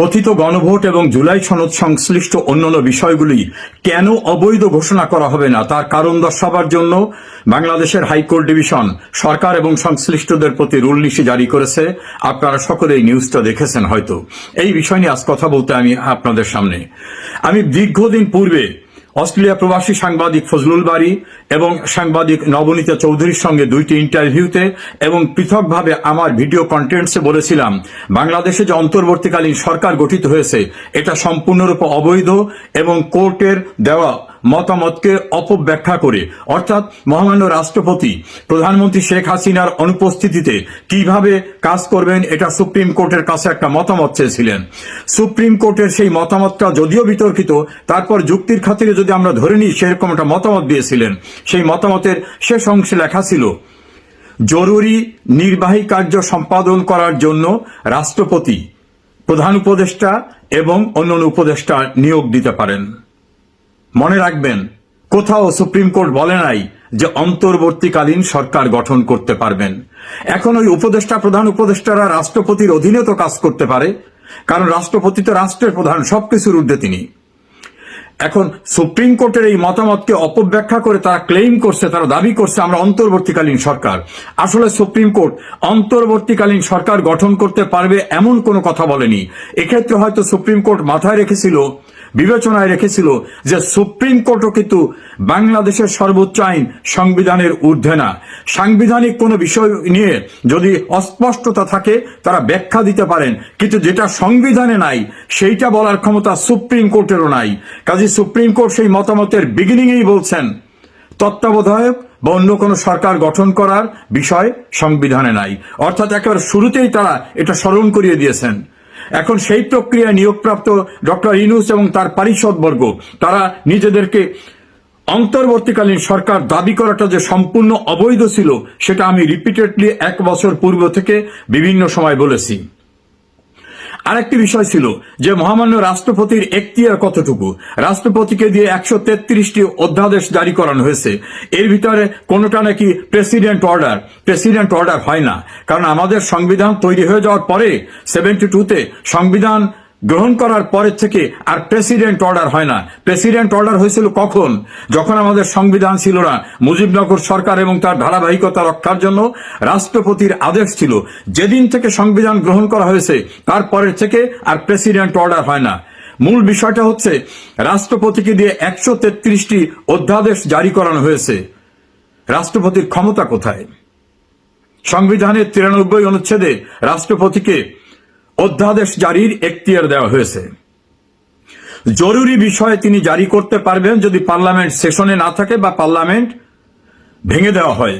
কথিত গণভোট এবং জুলাই সনদ সংশ্লিষ্ট অন্যান্য বিষয়গুলি কেন অবৈধ ঘোষণা করা হবে না তার কারণ দর্শাবার জন্য বাংলাদেশের হাইকোর্ট ডিভিশন সরকার এবং সংশ্লিষ্টদের প্রতি রুল নিশি জারি করেছে। আপনারা সকলে এই নিউজটা দেখেছেন হয়তো। এই বিষয় নিয়ে আজ কথা বলতে আমি আপনাদের সামনে। আমি দীর্ঘদিন পূর্বে অস্ট্রেলিয়া প্রবাসী সাংবাদিক ফজলুল বারী এবং সাংবাদিক নবনীতা চৌধুরীর সঙ্গে দুইটি ইন্টারভিউতে এবং পৃথকভাবে আমার ভিডিও কন্টেন্টসে বলেছিলাম, বাংলাদেশে যে অন্তর্বর্তীকালীন সরকার গঠিত হয়েছে এটা সম্পূর্ণরূপে অবৈধ এবং কোর্টের দেওয়া মতামতকে অপব্যাখ্যা করে, অর্থাৎ মহামান্য রাষ্ট্রপতি প্রধানমন্ত্রী শেখ হাসিনার অনুপস্থিতিতে কিভাবে কাজ করবেন এটা সুপ্রিম কোর্টের কাছে একটা মতামত চেয়েছিলেন। সুপ্রিম কোর্টের সেই মতামতটা যদিও বিতর্কিত, তারপর যুক্তির খাতিরে যদি আমরা ধরে নিই সেরকম একটা মতামত দিয়েছিলেন। সেই মতামতের শেষ অংশে লেখা ছিল, জরুরি নির্বাহী কার্য সম্পাদন করার জন্য রাষ্ট্রপতি প্রধান উপদেষ্টা এবং অন্যান্য উপদেষ্টা নিয়োগ দিতে পারেন। মনে রাখবেন, কোথাও সুপ্রিম কোর্ট বলে নাই যে অন্তর্বর্তীকালীন সরকার গঠন করতে পারবেন। এখন ওই উপদেষ্টা প্রধান উপদেষ্টারা রাষ্ট্রপতির অধীনে তো কাজ করতে পারে, কারণ রাষ্ট্রপতি তো রাষ্ট্রের প্রধান, সবকিছুর ঊর্ধ্বে তিনি। এখন সুপ্রিম কোর্টের এই মতামতকে অপব্যাখ্যা করে তারা ক্লেইম করছে, তারা দাবি করছে আমরা অন্তর্বর্তীকালীন সরকার। আসলে সুপ্রিম কোর্ট অন্তর্বর্তীকালীন সরকার গঠন করতে পারবে এমন কোনো কথা বলেনি। এক্ষেত্রে হয়তো সুপ্রিম কোর্ট মাথায় রেখেছিল, বিবেচনায় রেখেছিল যে সুপ্রিম কোর্টও কিন্তু বাংলাদেশের সর্বোচ্চ আইন সংবিধানের ঊর্ধ্বে না। সাংবিধানিক কোনো বিষয় নিয়ে যদি অস্পষ্টতা থাকে তারা ব্যাখ্যা দিতে পারেন, কিন্তু যেটা সংবিধানে নাই সেইটা বলার ক্ষমতা সুপ্রিম কোর্টেরও নাই। কাজে সুপ্রিম কোর্ট সেই মতামতের বিগিনিংয়েই বলছেন তত্ত্বাবধায়ক বা অন্য কোনো সরকার গঠন করার বিষয় সংবিধানে নাই, অর্থাৎ একেবারে শুরুতেই তারা এটা স্মরণ করিয়ে দিয়েছেন। এখন সেই প্রক্রিয়ায় নিয়োগপ্রাপ্ত ডক্টর ইউনূস এবং তার পারিষদবর্গ তারা নিজেদেরকে অন্তর্বর্তীকালীন সরকার দাবি করাটা যে সম্পূর্ণ অবৈধ ছিল সেটা আমি রিপিটেডলি 1 বছর পূর্ব থেকে বিভিন্ন সময় বলেছি। আরেকটি বিষয় ছিল যে মহামান্য রাষ্ট্রপতির এখতিয়ার কতটুকু। রাষ্ট্রপতিকে দিয়ে 133টি অধ্যাদেশ জারি করানো হয়েছে, এর ভিতরে কোনোটা নাকি প্রেসিডেন্ট অর্ডার হয় না, কারণ আমাদের সংবিধান তৈরি হয়ে যাওয়ার পরে 72তে সংবিধান গ্রহণ করার পরের থেকে আর প্রেসিডেন্ট অর্ডার হয় না। প্রেসিডেন্ট অর্ডার হয়েছিল কখন? যখন আমাদের সংবিধান ছিল না, মুজিবনগর সরকার এবং তার ধারাবাহিকতা রক্ষার জন্য রাষ্ট্রপতির আদেশ ছিল। যেদিন থেকে সংবিধান গ্রহণ করা হয়েছে তারপরের থেকে আর প্রেসিডেন্ট অর্ডার হয় না। মূল বিষয়টা হচ্ছে রাষ্ট্রপতিকে দিয়ে 133টি অধ্যাদেশ জারি করানো হয়েছে। রাষ্ট্রপতির ক্ষমতা কোথায়? সংবিধানের 93 অনুচ্ছেদে রাষ্ট্রপতিকে অধ্যাদেশ জারির এখতিয়ার দেওয়া হয়েছে। জরুরি বিষয়ে তিনি জারি করতে পারবেন যদি পার্লামেন্ট সেশনে না থাকে বা পার্লামেন্ট ভেঙে দেওয়া হয়।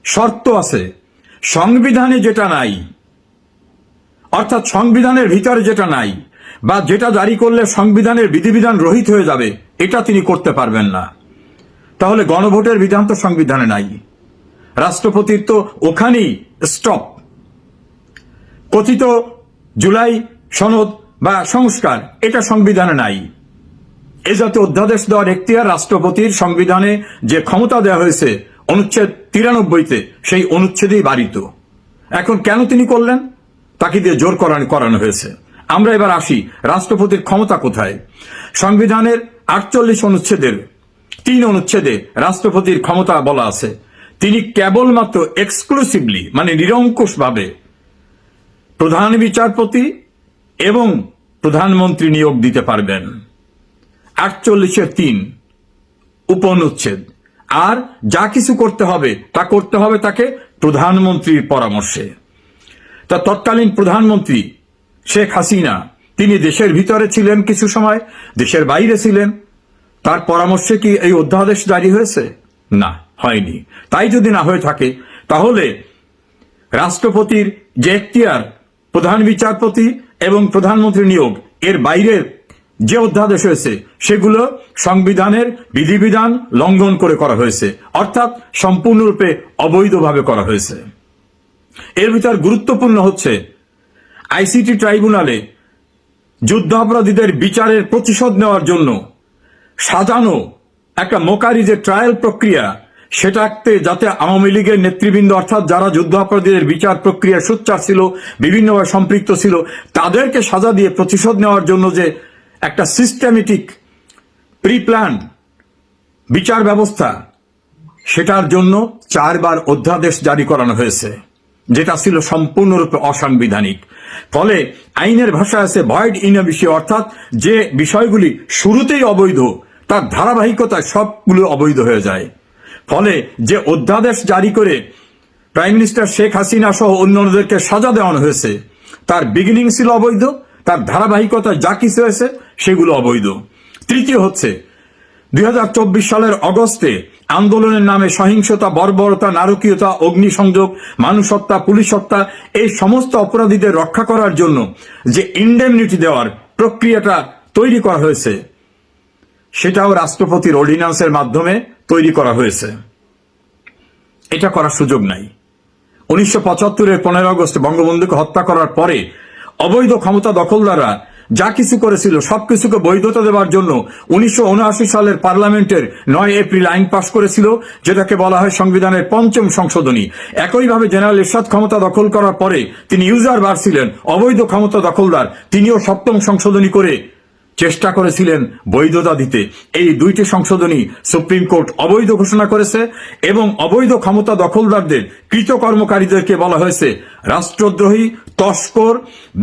শর্ত আছে, সংবিধানে যেটা নাই, অর্থাৎ সংবিধানের ভিতরে যেটা নাই বা যেটা জারি করলে সংবিধানের বিধিবিধান রহিত হয়ে যাবে এটা তিনি করতে পারবেন না। তাহলে গণভোটের বিধান তো সংবিধানে নাই, রাষ্ট্রপতির তো ওখানেই স্টপ। কথিত জুলাই সনদ বা সংস্কার এটা সংবিধানে নাই। এ জাতীয় অধ্যাদেশ দেওয়ার এখতিয়ার রাষ্ট্রপতির সংবিধানে যে ক্ষমতা দেওয়া হয়েছে অনুচ্ছেদ 93তে সেই অনুচ্ছেদেই বারিত। এখন কেন তিনি করলেন? তাকে দিয়ে জোর করানো হয়েছে। আমরা এবার আসি, রাষ্ট্রপতির ক্ষমতা কোথায়? সংবিধানের 48 অনুচ্ছেদের 3 অনুচ্ছেদে রাষ্ট্রপতির ক্ষমতা বলা আছে, তিনি কেবলমাত্র এক্সক্লুসিভলি মানে নিরঙ্কুশভাবে প্রধান বিচারপতি এবং প্রধানমন্ত্রী নিয়োগ দিতে পারবেন। 48-এর 3 উপনুচ্ছেদ। আর যা কিছু করতে হবে তা করতে হবে তাকে প্রধানমন্ত্রীর পরামর্শে। তা তৎকালীন প্রধানমন্ত্রী শেখ হাসিনা তিনি দেশের ভিতরে ছিলেন, কিছু সময় দেশের বাইরে ছিলেন, তার পরামর্শে কি এই অধ্যাদেশ জারি হয়েছে? না, হয়নি। তাই যদি না হয়ে থাকে তাহলে রাষ্ট্রপতির যে এখতিয়ার প্রধান বিচারপতি এবং প্রধানমন্ত্রী নিয়োগ এর বাইরের যে অধ্যাদেশ হয়েছে সেগুলো সংবিধানের বিধিবিধান লঙ্ঘন করে করা হয়েছে, অর্থাৎ সম্পূর্ণরূপে অবৈধভাবে করা হয়েছে। এর ভিতর গুরুত্বপূর্ণ হচ্ছে আইসিটি ট্রাইব্যুনালে যুদ্ধাপরাধীদের বিচারের প্রতিশোধ নেওয়ার জন্য সাজানো একটা মোকারি যে ট্রায়াল প্রক্রিয়া, সেটাতে যাতে আওয়ামী লীগের নেতৃবৃন্দ অর্থাৎ যারা যুদ্ধাপরাধীদের বিচার প্রক্রিয়া সোচ্চার ছিল, বিভিন্নভাবে সম্পৃক্ত ছিল, তাদেরকে সাজা দিয়ে প্রতিশোধ নেওয়ার জন্য যে একটা সিস্টেমেটিক প্রিপ্ল্যান বিচার ব্যবস্থা, সেটার জন্য 4 বার অধ্যাদেশ জারি করানো হয়েছে, যেটা ছিল সম্পূর্ণরূপে অসাংবিধানিক। ফলে আইনের ভাষা আছে ভয়েড ইন এবিসিও, অর্থাৎ যে বিষয়গুলি শুরুতেই অবৈধ তার ধারাবাহিকতায় সবগুলো অবৈধ হয়ে যায়। ফলে যে অধ্যাদেশ জারি করে প্রাইম মিনিস্টার শেখ হাসিনা সহ অন্যদেরকে সাজা দেওয়ানো হয়েছে, তার বিগিনিং ছিল অবৈধ, তার ধারাবাহিকতায় যা কিছু হয়েছে সেগুলো অবৈধ। তৃতীয় হচ্ছে 2024 সালের অগস্টে আন্দোলনের নামে সহিংসতা, বর্বরতা, নারকীয়তা, অগ্নিসংযোগ, মানুষ হত্যা, পুলিশ হত্যা, এই সমস্ত অপরাধীদের রক্ষা করার জন্য যে ইন্ডেমনিটি দেওয়ার প্রক্রিয়াটা তৈরি করা হয়েছে, সেটাও রাষ্ট্রপতির অর্ডিন্যান্সের মাধ্যমে তৈরি করা হয়েছে। এটা করার সুযোগ নাই। 1975-এর 15 আগস্ট বঙ্গবন্ধুকে হত্যা করার পরে অবৈধ ক্ষমতা দখলদাররা যা কিছু করেছিল সবকিছুকে বৈধতা দেওয়ার জন্য 1979 সালের পার্লামেন্টের 9 এপ্রিল আইন পাশ করেছিল, যেটাকে বলা হয় সংবিধানের 5ম সংশোধনী। একইভাবে জেনারেল এরশাদ ক্ষমতা দখল করার পরে তিনি ইউজার বার ছিলেন, অবৈধ ক্ষমতা দখলদার, তিনিও 7ম সংশোধনী করে চেষ্টা করেছিলেন বৈধতা দিতে। এই 2টি সংশোধনী সুপ্রিম কোর্ট অবৈধ ঘোষণা করেছে এবং অবৈধ ক্ষমতা দখলদারদের কৃতকর্মকারীদেরকে বলা হয়েছে রাষ্ট্রদ্রোহী, তস্কর,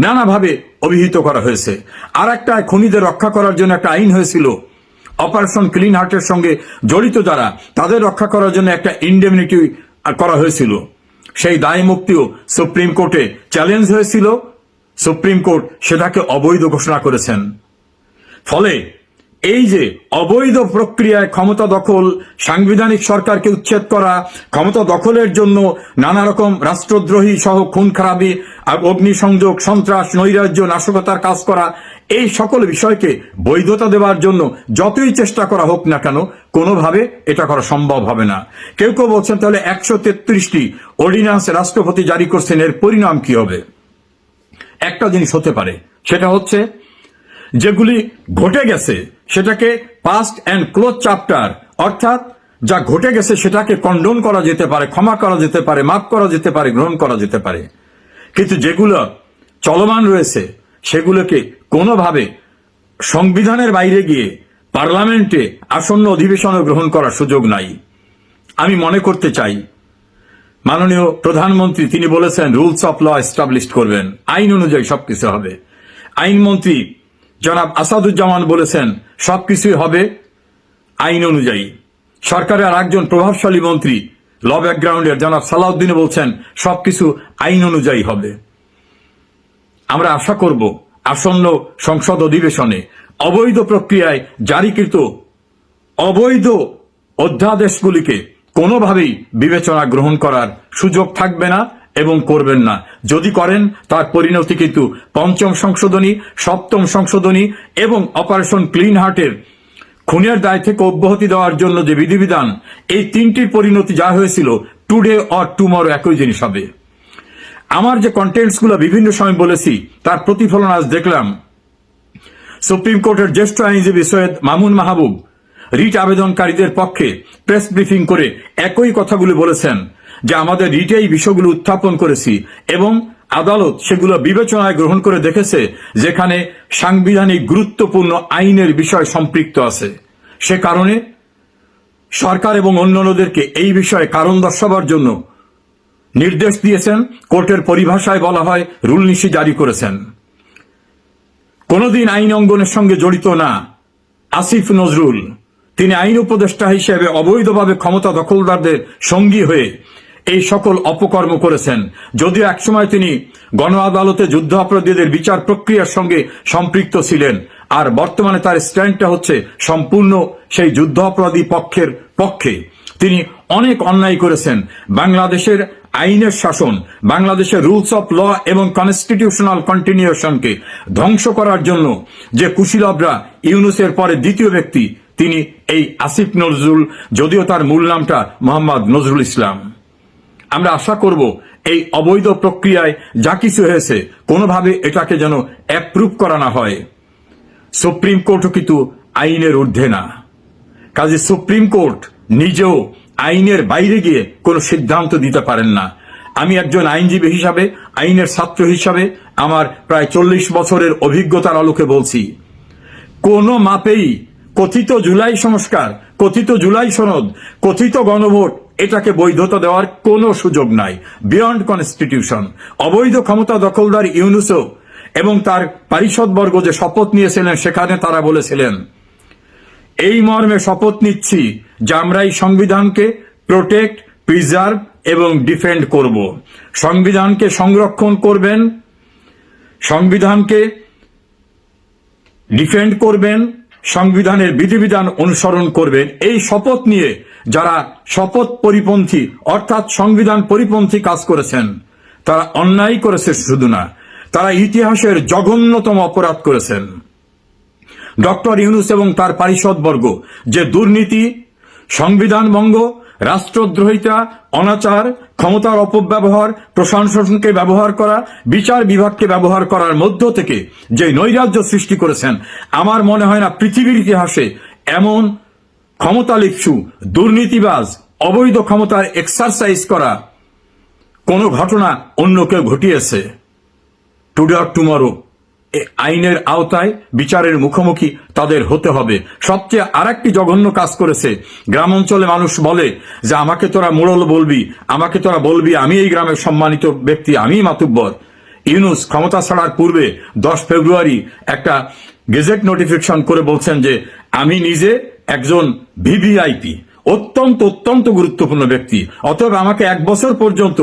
নানাভাবে অভিহিত করা হয়েছে। আর একটা খুনিদের রক্ষা করার জন্য একটা আইন হয়েছিল, অপারেশন ক্লিন হার্টের সঙ্গে জড়িত যারা, তাদের রক্ষা করার জন্য একটা ইন্ডেমনিটি করা হয়েছিল। সেই দায় মুক্তিও সুপ্রিম কোর্টে চ্যালেঞ্জ হয়েছিল, সুপ্রিম কোর্ট সেটাকে অবৈধ ঘোষণা করেছেন। ফলে এই যে অবৈধ প্রক্রিয়ায় ক্ষমতা দখল, সাংবিধানিক সরকারকে উচ্ছেদ করা, ক্ষমতা দখলের জন্য নানা রকম রাষ্ট্রদ্রোহী সহ খুন খারাপি, অগ্নিসংযোগ, সন্ত্রাস, নৈরাজ্য, নাশকতার কাজ করা, এই সকল বিষয়কে বৈধতা দেওয়ার জন্য যতই চেষ্টা করা হোক না কেন, কোনোভাবে এটা করা সম্ভব হবে না। কেউ কেউ বলছেন তাহলে 133টি অর্ডিন্যান্স রাষ্ট্রপতি জারি করছেন, এর পরিণাম কি হবে? একটা জিনিস হতে পারে, সেটা হচ্ছে যেগুলি ঘটে গেছে সেটাকে পাস্ট অ্যান্ড ক্লোজ চ্যাপ্টার, অর্থাৎ যা ঘটে গেছে সেটাকে কন্ডোন করা যেতে পারে, ক্ষমা করা যেতে পারে, মাফ করা যেতে পারে, গ্রহণ করা যেতে পারে। কিন্তু যেগুলো চলমান রয়েছে সেগুলোকে কোনোভাবে সংবিধানের বাইরে গিয়ে পার্লামেন্টে আসন্ন অধিবেশনে গ্রহণ করার সুযোগ নাই। আমি মনে করতে চাই মাননীয় প্রধানমন্ত্রী তিনি বলেছেন রুলস অফ ল এস্টাবলিশ করবেন, আইন অনুযায়ী সবকিছু হবে। আইনমন্ত্রী জনাব আসাদুজ্জামান বলেছেন সবকিছুই হবে আইন অনুযায়ী। সরকারের আরেকজন প্রভাবশালী মন্ত্রী ল ব্যাকগ্রাউন্ডের জনাব সালাউদ্দিন বলছেন সবকিছু আইন অনুযায়ী হবে। আমরা আশা করব আসন্ন সংসদ অধিবেশনে অবৈধ প্রক্রিয়ায় জারিকৃত অবৈধ অধ্যাদেশগুলিকে কোনোভাবেই বিবেচনা গ্রহণ করার সুযোগ থাকবে না এবং করবেন না। যদি করেন তার পরিণতি কিন্তু 5ম সংশোধনী, 7ম সংশোধনী এবং অপারেশন ক্লিন হার্টের খুনের দায় থেকে অব্যাহতি দেওয়ার জন্য যে বিধিবিধান, এই 3টির পরিণতি যা হয়েছিল টুডে অর টুমরো একই জিনিস হবে। আমার যে কন্টেন্টসগুলো বিভিন্ন সময় বলেছি তার প্রতিফলন আজ দেখলাম। সুপ্রিম কোর্টের জ্যেষ্ঠ আইনজীবী সৈয়দ মামুন মাহবুব রিট আবেদনকারীদের পক্ষে প্রেস ব্রিফিং করে একই কথাগুলো বলেছেন যে আমাদের রিটে এই বিষয়গুলো উত্থাপন করেছি এবং আদালত সেগুলো বিবেচনায় গ্রহণ করে দেখেছে যেখানে সাংবিধানিক গুরুত্বপূর্ণ আইনের বিষয় সম্পৃক্ত আছে। সে কারণে সরকার এবং অন্যান্যদেরকে এই বিষয়ে কারণ দর্শাবার জন্য নির্দেশ দিয়েছেন। কোর্টের পরিভাষায় বলা হয় রুল নিশি জারি করেছেন। কোনদিন আইন অঙ্গনের সঙ্গে জড়িত না আসিফ নজরুল, তিনি আইন উপদেষ্টা হিসেবে অবৈধভাবে ক্ষমতা দখলদারদের সঙ্গী হয়ে এই সকল অপকর্ম করেছেন। যদিও একসময় তিনি গণ আদালতে যুদ্ধ অপরাধীদের বিচার প্রক্রিয়ার সঙ্গে সম্পৃক্ত ছিলেন, আর বর্তমানে তার স্ট্যান্ডটা হচ্ছে সম্পূর্ণ সেই যুদ্ধ অপরাধী পক্ষের পক্ষে। তিনি অনেক অন্যায় করেছেন। বাংলাদেশের আইনের শাসন, বাংলাদেশের রুলস অফ ল এবং কনস্টিটিউশনাল কন্টিনিউশনকে ধ্বংস করার জন্য যে কুশীলবরা, ইউনূসের পরে দ্বিতীয় ব্যক্তি তিনি এই আসিফ নজরুল, যদিও তার মূল নামটা মোহাম্মদ নজরুল ইসলাম। আমরা আশা করব এই অবৈধ প্রক্রিয়ায় যা কিছু হয়েছে কোনোভাবে এটাকে যেন অ্যাপ্রুভ করা না হয়। সুপ্রিম কোর্টও কিন্তু আইনের ঊর্ধ্বে না, কাজে সুপ্রিম কোর্ট নিজেও আইনের বাইরে গিয়ে কোনো সিদ্ধান্ত দিতে পারেন না। আমি একজন আইনজীবী হিসাবে, আইনের ছাত্র হিসাবে আমার প্রায় 40 বছরের অভিজ্ঞতার আলোকে বলছি, কোন মাপেই কথিত জুলাই সংস্কার, কথিত জুলাই সনদ, কথিত গণভোট এটাকে বৈধতা দেওয়ার কোনো সুযোগ নাই। Beyond constitution. অবৈধ ক্ষমতা দখলদার ইউনূসও এবং তার পারিষদবর্গ যে শপথ নিয়েছিলেন, সেখানে তারা বলেছিলেন, এই মর্মে শপথ নিচ্ছি যে আমরা এই সংবিধানকে প্রোটেক্ট, প্রিজার্ভ এবং ডিফেন্ড করব। সংবিধানকে সংরক্ষণ করবেন, সংবিধানকে ডিফেন্ড করবেন, সংবিধানের বিধিবিধান অনুসরণ করবেন। এই শপথ নিয়ে যারা শপথ পরিপন্থী অর্থাৎ সংবিধান পরিপন্থী কাজ করেছেন, তারা অন্যায় করেছে শুধু না, তারা ইতিহাসের জঘন্যতম অপরাধ করেছেন। ডক্টর ইউনূস এবং তার পারিষদবর্গ যে দুর্নীতি, সংবিধান ভঙ্গ, রাষ্ট্রদ্রোহিতা, অনাচার, ক্ষমতার অপব্যবহার, প্রশাসনকে ব্যবহার করা, বিচার বিভাগকে ব্যবহার করার মধ্য থেকে যে নৈরাজ্য সৃষ্টি করেছেন, আমার মনে হয় না পৃথিবীর ইতিহাসে এমন ক্ষমতালিপ্সু, দুর্নীতিবাজ, অবৈধ ক্ষমতার এক্সারসাইজ করা কোনো ঘটনা অন্য কেউ ঘটিয়েছে। টুডে অর টুমরো আইনের আওতায় বিচারের মুখোমুখি তাদের হতে হবে। সবচেয়ে আরেকটি জঘন্য কাজ করেছে, গ্রাম অঞ্চলে মানুষ বলে যে আমাকে তোরা মোড়ল বলবি, আমাকে তোরা বলবি আমি এই গ্রামের সম্মানিত ব্যক্তি, আমি মাতুব্বর। ইউনূস ক্ষমতা ছাড়ার পূর্বে 10 ফেব্রুয়ারি একটা গেজেট নোটিফিকেশন করে বলছেন যে আমি নিজে একজন ভিভিআইপি, অত্যন্ত অত্যন্ত গুরুত্বপূর্ণ ব্যক্তি, অতএব আমাকে 1 বছর পর্যন্ত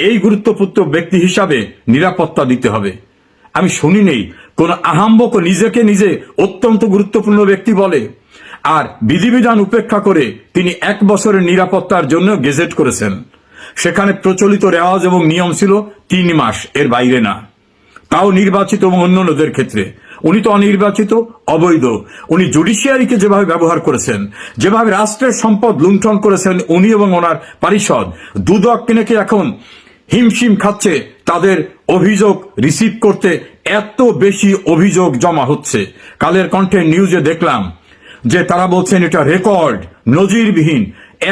এই গুরুত্বপূর্ণ ব্যক্তি হিসাবে নিরাপত্তা দিতে হবে। আমি শুনি নেই কোন আহাম্বক নিজেকে নিজে অত্যন্ত গুরুত্বপূর্ণ ব্যক্তি বলে, আর বিধিবিধান উপেক্ষা করে তিনি 1 বছরের নিরাপত্তার জন্য গেজেট করেছেন। সেখানে প্রচলিত রেওয়াজ এবং নিয়ম ছিল 3 মাস, এর বাইরে না। তাও নির্বাচিত এবং অন্যান্যদের ক্ষেত্রে। উনি তো অনির্বাচিত, অবৈধ। উনি জুডিশিয়ারিকে যেভাবে ব্যবহার করেছেন, যেভাবে রাষ্ট্রের সম্পদ লুণ্ঠন করেছেন উনি এবং ওনার পারিষদ, দুদক কিনেকে এখন হিমশিম খাচ্ছে তাদের অভিযোগ রিসিভ করতে। এত বেশি অভিযোগ জমা হচ্ছে। কালের কণ্ঠে নিউজে দেখলাম যে তারা বলছেন এটা রেকর্ড, নজিরবিহীন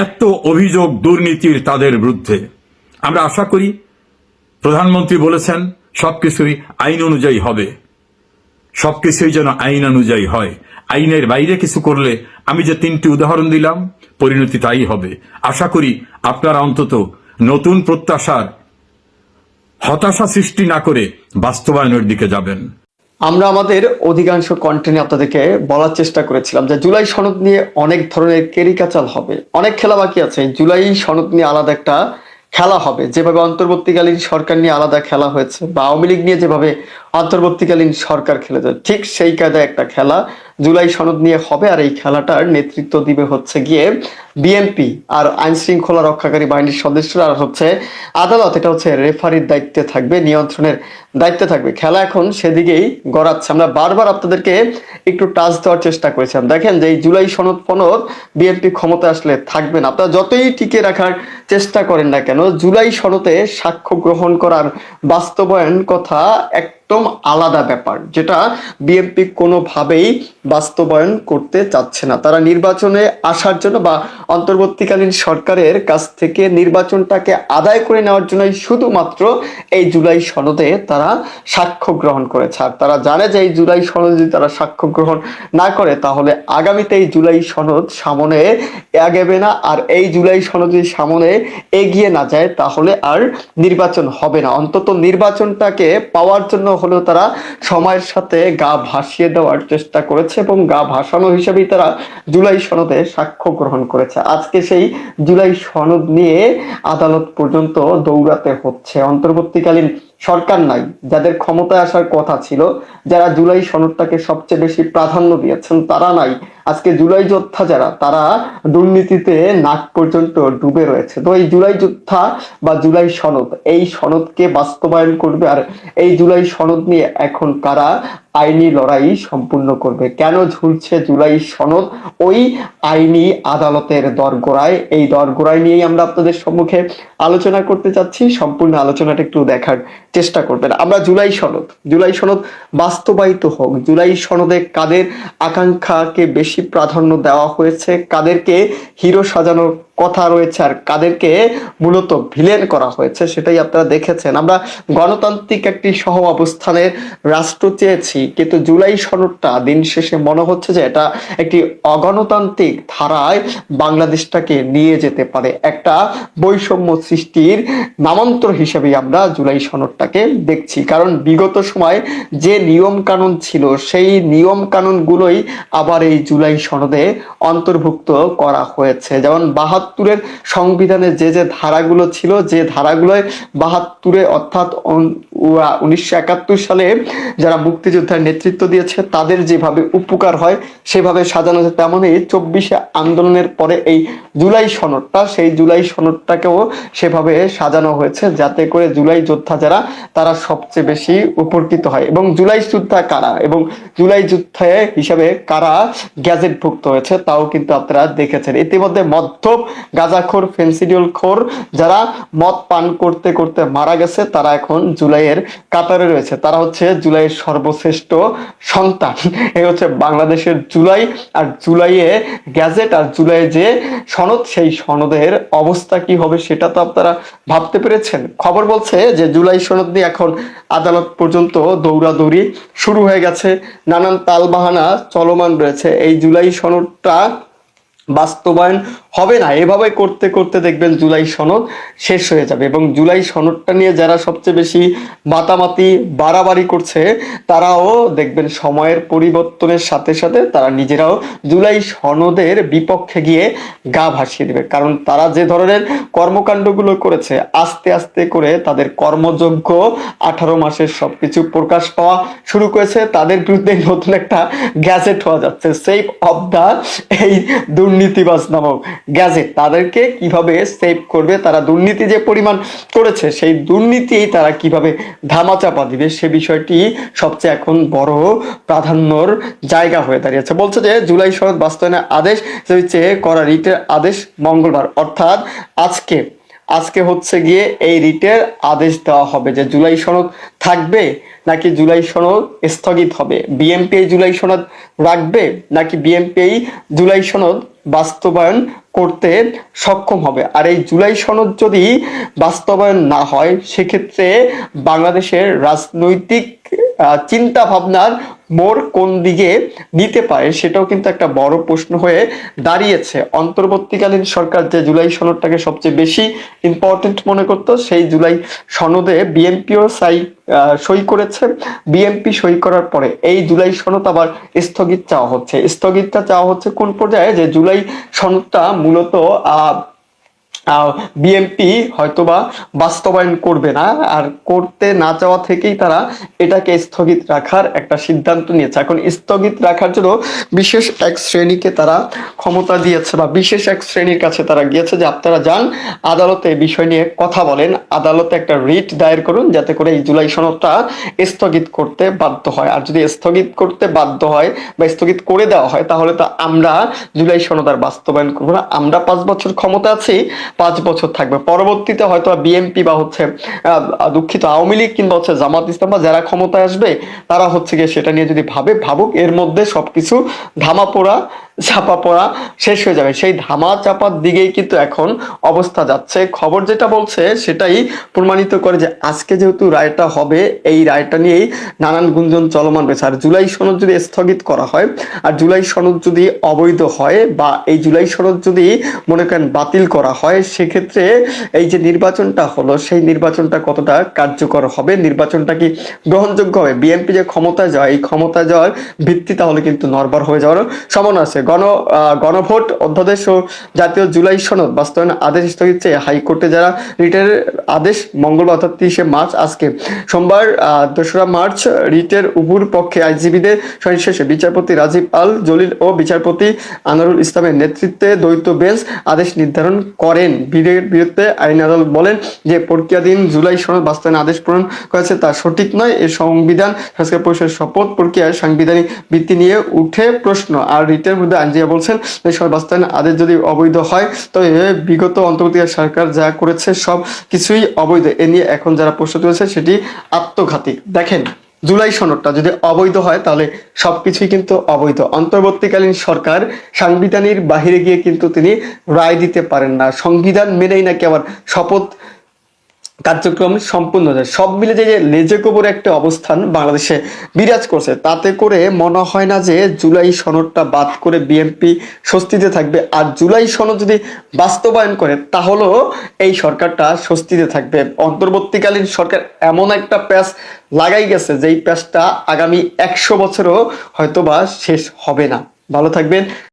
এত অভিযোগ দুর্নীতির তাদের বিরুদ্ধে। আমরা আশা করি, প্রধানমন্ত্রী বলেছেন সবকিছুই আইন অনুযায়ী হবে, সবকিছুই যেন আইন অনুযায়ী হয়। আইনের বাইরে কিছু করলে, আমি যে 3টি উদাহরণ দিলাম, পরিণতি তাই হবে। আশা করি আপনারা অন্তত নতুন প্রত্যাশার হতাশা সৃষ্টি না করে বাস্তবায়নের দিকে যাবেন। আমরা আমাদের অধিকাংশ কন্টেন্টে আপনাদেরকে বলার চেষ্টা করেছিলাম যে জুলাই সনদ নিয়ে অনেক ধরনের কেরিকাচাল হবে, অনেক খেলা বাকি আছে। জুলাই সনদ নিয়ে আলাদা একটা খেলা হবে, যেভাবে অন্তর্বর্তীকালীন সরকার নিয়ে আলাদা খেলা হয়েছে, বা আওয়ামী লীগ নিয়ে যেভাবে অন্তর্বর্তীকালীন সরকার খেলেছে, ঠিক সেই কায়দায় একটা খেলা জুলাই সনদ নিয়ে হবে। আর এই খেলাটার নেতৃত্ব দিবে হচ্ছে গিয়ে বিএনপি আর আইন শৃঙ্খলা রক্ষাকারী বাহিনীর সদস্যরা, আর হচ্ছে আদালত, এটা হচ্ছে রেফারির দায়িত্বে থাকবে, নিয়ন্ত্রণের দায়িত্বে থাকবে। খেলা এখন সেদিকেই গড়াচ্ছে। আমরা বারবার আপনাদেরকে একটু টাচ দেওয়ার চেষ্টা করেছিলাম। দেখেন যে এই জুলাই সনদ ফনদ বিএনপি ক্ষমতায় আসলে থাকবে না। আপনারা যতই টিকে রাখার চেষ্টা করেন না কেন, জুলাই সনদে সাক্ষ্য গ্রহণ করার বাস্তবায়ন কথা একদম আলাদা ব্যাপার, যেটা বিএনপি কোনোভাবেই বাস্তবায়ন করতে চাচ্ছে না। তারা নির্বাচনে আসার জন্য বা অন্তর্বর্তীকালীন সরকারের কাছ থেকে নির্বাচনটাকে আদায় করে নেওয়ার জন্যই শুধুমাত্র এই জুলাই সনদে তারা সাক্ষ্য গ্রহণ করেছে। আর তারা জানে যে এই জুলাই সনদ যদি তারা সাক্ষ্য গ্রহণ না করে, তাহলে আগামীতে এই জুলাই সনদ সামনে এগোবে না। আর এই জুলাই সনদ যদি সামনে এগিয়ে না যায়, তাহলে আর নির্বাচন হবে না। অন্তত নির্বাচনটাকে পাওয়ার জন্য হলেও তারা সময়ের সাথে গা ভাসিয়ে দেওয়ার চেষ্টা করেছে, এবং গা ভাসানো হিসেবেই তারা জুলাই সনদে সাক্ষ্য গ্রহণ করেছে। আজকে সেই জুলাই সনদ নিয়ে আদালত পর্যন্ত দৌড়াতে হচ্ছে। অন্তর্বর্তীকালীন সরকার নাই, যাদের ক্ষমতায় আসার কথা ছিল, যারা জুলাই সনদটাকে সবচেয়ে বেশি প্রাধান্য দিয়েছেন, তারা নাই। আজকে জুলাই যোদ্ধা যারা, তারা দুর্নীতিতে নাক পর্যন্ত ডুবে রয়েছে। তো এই জুলাই যোদ্ধা বা জুলাই সনদ, এই সনদকে বাস্তবায়ন করবে। আর এই জুলাই সনদ নিয়ে এখন কারা আইনি লড়াই সম্পূর্ণ করবে? কেন ঝুলছে জুলাই সনদ ওই আইনি আদালতের দরগোড়ায়? এই দরগোড়ায় নিয়েই আমরা আপনাদের সম্মুখে আলোচনা করতে চাচ্ছি। সম্পূর্ণ আলোচনাটা একটু দেখার চেষ্টা করবেন। আমরা জুলাই সনদ বাস্তবায়িত হোক। জুলাই সনদে কাদের আকাঙ্ক্ষাকে বেশি প্রাধান্য দেওয়া হয়েছে, কাদেরকে হিরো সাজানোর কথা রয়েছে আর কাদেরকে মূলত ভিলেন করা হয়েছে সেটাই আপনারা দেখেছেন। আমরা গণতান্ত্রিক একটি সহ অবস্থানের রাষ্ট্র চেয়েছি, কিন্তু জুলাই সনদটা দিন শেষে মনে হচ্ছে যে এটা একটি অগণতান্ত্রিক ধারায় বাংলাদেশটাকে নিয়ে যেতে পারে। একটা বৈষম্য সৃষ্টির নামান্তর হিসেবে আমরা জুলাই সনদটাকে দেখছি, কারণ বিগত সময় যে নিয়ম কানুন ছিল সেই নিয়ম কানুনগুলোই আবার এই জুলাই সনদে অন্তর্ভুক্ত করা হয়েছে। যেমন ৭২-এর সংবিধানে যে যে ধারাগুলো ছিল, যে ধারাগুলোয় ৭২-এ অর্থাৎ ১৯৭১ সালে যারা মুক্তিযোদ্ধার নেতৃত্ব দিয়েছে তাদের যেভাবে উপকার হয় সেভাবে সাজানো হয়েছে, তেমনই ২৪শে আন্দোলনের পরে এই জুলাই সনদটা, সেই জুলাই সনদটাকেও সেভাবে সাজানো হয়েছে যাতে করে জুলাই যোদ্ধা যারা তারা সবচেয়ে বেশি উপকৃত হয়। এবং জুলাই যোদ্ধা কারা এবং জুলাই যুদ্ধে হিসাবে কারা গ্যাজেটভুক্ত হয়েছে তাও কিন্তু আপনারা দেখেছেন। ইতিমধ্যে মদ্যপ, গাঁজাখোর, ফেন্সিডিল খোর যারা মদ পান করতে করতে মারা গেছে তারা এখন জুলাইয়ের কাতারে রয়েছে। তারা হচ্ছে জুলাইয়ের সর্বশ্রেষ্ঠ সন্তান। এই হচ্ছে বাংলাদেশের জুলাই। আর জুলাইয়ে গ্যাজেট আর জুলাই যে সনদ, সেই সনদের অবস্থা কি হবে সেটা তো আপনারা ভাবতে পেরেছেন। খবর বলছে যে জুলাই সনদ নিয়ে এখন আদালত পর্যন্ত দৌড়াদৌড়ি শুরু হয়ে গেছে, নানান তালবাহানা চলমান রয়েছে। এই জুলাই সনদটা বাস্তবায়ন হবে না, এভাবে করতে করতে দেখবেন জুলাই সনদ শেষ হয়ে যাবে। এবং জুলাই সনদটা নিয়ে যারা সবচেয়ে বেশি মাতামাতি বাড়াবাড়ি করছে তারাও দেখবেন সময়ের পরিবর্তনের সাথে সাথে তারা নিজেরাও জুলাই সনদের বিপক্ষে গিয়ে গা ভাসিয়ে দেবে, কারণ তারা যে ধরনের কর্মকাণ্ডগুলো করেছে আস্তে আস্তে করে তাদের কর্মযোগ্য 18 মাসের সবকিছু প্রকাশ পাওয়া শুরু করেছে। তাদের বিরুদ্ধে নতুন একটা গ্যাজেট হওয়া যাচ্ছে, সেভ অফ দা এই দুর্নীতিবাজ নামক গ্যাজেট। তাদেরকে কিভাবে সেভ করবে, তারা দুর্নীতি যে পরিমাণ করেছে সেই দুর্নীতি তারা কিভাবে ধামাচাপা দিবে সে বিষয়টি সবচেয়ে এখন বড় প্রাধান্যর জায়গা হয়ে দাঁড়িয়েছে। বলছে যে জুলাই সনদ বাস্তবায়নের আদেশ চেয়ে করা রিটের আদেশ মঙ্গলবার, অর্থাৎ আজকে হচ্ছে গিয়ে এই রিটের আদেশ দেওয়া হবে যে জুলাই সনদ থাকবে নাকি জুলাই সনদ স্থগিত হবে। বিএনপি এই জুলাই সনদ রাখবে নাকি বিএনপি এই জুলাই সনদ বাস্তবায়ন করতে সক্ষম হবে। আর এই জুলাই সনদ যদি বাস্তবায়ন না হয় সেক্ষেত্রে বাংলাদেশের রাজনৈতিক চিন্তা ভাবনার মোড় কোন দিকে নিতে পারে সেটাও কিন্তু একটা বড় প্রশ্ন হয়ে দাঁড়িয়েছে। অন্তর্বর্তীকালীন সরকার যে জুলাই সনদটাকে সবচেয়ে বেশি ইম্পর্টেন্ট মনে করতো, সেই জুলাই সনদে বিএনপিও সই করেছে। বিএনপি সই করার পরে এই জুলাই সনদ আবার স্থগিত চাওয়া হচ্ছে কোন পর্যায়ে, যে জুলাই সনদটা মূলত বিএনপি হয়তোবা বাস্তবায়ন করবে না, আর করতে না চাওয়া থেকেই তারা এটাকে স্থগিত রাখার একটা সিদ্ধান্ত নিয়েছে। এখন স্থগিত রাখার জন্য বিশেষ এক শ্রেণীকে তারা ক্ষমতা দিয়েছে বা বিশেষ এক শ্রেণীর কাছে তারা গিয়েছে যে আপনারা যান আদালতে এই বিষয় নিয়ে কথা বলেন, আদালতে একটা রিট দায়ের করুন যাতে করে এই জুলাই সনদটা স্থগিত করতে বাধ্য হয়। আর যদি স্থগিত করতে বাধ্য হয় বা স্থগিত করে দেওয়া হয় তাহলে তো আমরা জুলাই সনদ আর বাস্তবায়ন করবো না। আমরা 5 বছর ক্ষমতা আছি, 5 বছর থাকবে, পরবর্তীতে হয়তো বিএনপি বা হচ্ছে দুঃখিত আওয়ামী লীগ কিংবা হচ্ছে জামাত ইসলাম বা যারা ক্ষমতায় আসবে তারা হচ্ছে গিয়ে সেটা নিয়ে যদি ভাবুক, এর মধ্যে সবকিছু চাপা পড়া শেষ হয়ে যাবে। সেই ধামা চাপার দিকেই কিন্তু এখন অবস্থা যাচ্ছে। খবর যেটা বলছে সেটাই প্রমাণিত করে যে আজকে যেহেতু রায়টা হবে, এই রায়টা নিয়েই নানান গুঞ্জন চলমান রয়েছে। আর জুলাই সনদ যদি স্থগিত করা হয় আর জুলাই সনদ যদি অবৈধ হয় বা এই জুলাই সনদ যদি মনে করেন বাতিল করা হয় সেক্ষেত্রে এই যে নির্বাচনটা হলো সেই নির্বাচনটা কতটা কার্যকর হবে, নির্বাচনটা কি গ্রহণযোগ্য হবে। বিএনপি যে ক্ষমতায় যায়, এই ক্ষমতায় যাওয়ার ভিত্তি তাহলে কিন্তু নড়বড় হয়ে যাওয়ার সম্ভাবনা আছে। গণভোট অধ্যাদেশ ও জাতীয় জুলাই সনদ বাস্তবায়ন আদেশ স্থগিত চেয়ে হাইকোর্টে যারা রিটের আদেশ মঙ্গলবার অর্থাৎ 30শে মার্চ আজকে সোমবার 2রা মার্চ রিটের উভয় পক্ষে আইনজীবীদের শুনানি শেষে বিচারপতি রাজীব আল জলিল ও বিচারপতি আনোয়ারুল ইসলামের নেতৃত্বে দ্বৈত বেঞ্চ আদেশ নির্ধারণ করেন। বিরুদ্ধে আইন আদালত বলেন যে প্রক্রিয়াধীন জুলাই সনদ বাস্তবায়ন আদেশ প্রণয়ন করেছে তা সঠিক নয়। এর সংবিধান সংস্কার পরিষদের শপথ প্রক্রিয়ায় সাংবিধানিক ভিত্তি নিয়ে উঠে প্রশ্ন। আর রিটের মধ্যে আইনজীবী বলছেন এই সনদ বাস্তবায়ন আদেশ যদি অবৈধ হয় তবে বিগত অন্তর্বর্তীকালীন সরকার যা করেছে সব কিছুই অবৈধ। এ নিয়ে এখন যারা প্রশ্ন তুলেছে সেটি আত্মঘাতী। দেখেন জুলাই সনদটা যদি অবৈধ হয় তাহলে সবকিছুই কিন্তু অবৈধ। অন্তর্বর্তীকালীন সরকার সাংবিধানিক বাহিরে গিয়ে কিন্তু তিনি রায় দিতে পারেন না, সংবিধান মেনেই নাকি আবার শপথ কার্যক্রম সম্পূর্ণ যায়। সব মিলে যে লেজে গোবরে একটা অবস্থান বাংলাদেশে বিরাজ করছে, তাতে করে মনে হয় না যে জুলাই সনদটা বাদ করে বিএনপি স্বস্তিতে থাকবে। আর জুলাই সনদ যদি বাস্তবায়ন করে তাহলেও এই সরকারটা স্বস্তিতে থাকবে। অন্তর্বর্তীকালীন সরকার এমন একটা প্যাচ লাগাই গেছে যেই প্যাচটা আগামী 100 বছরও হয়তোবা শেষ হবে না। ভালো থাকবেন।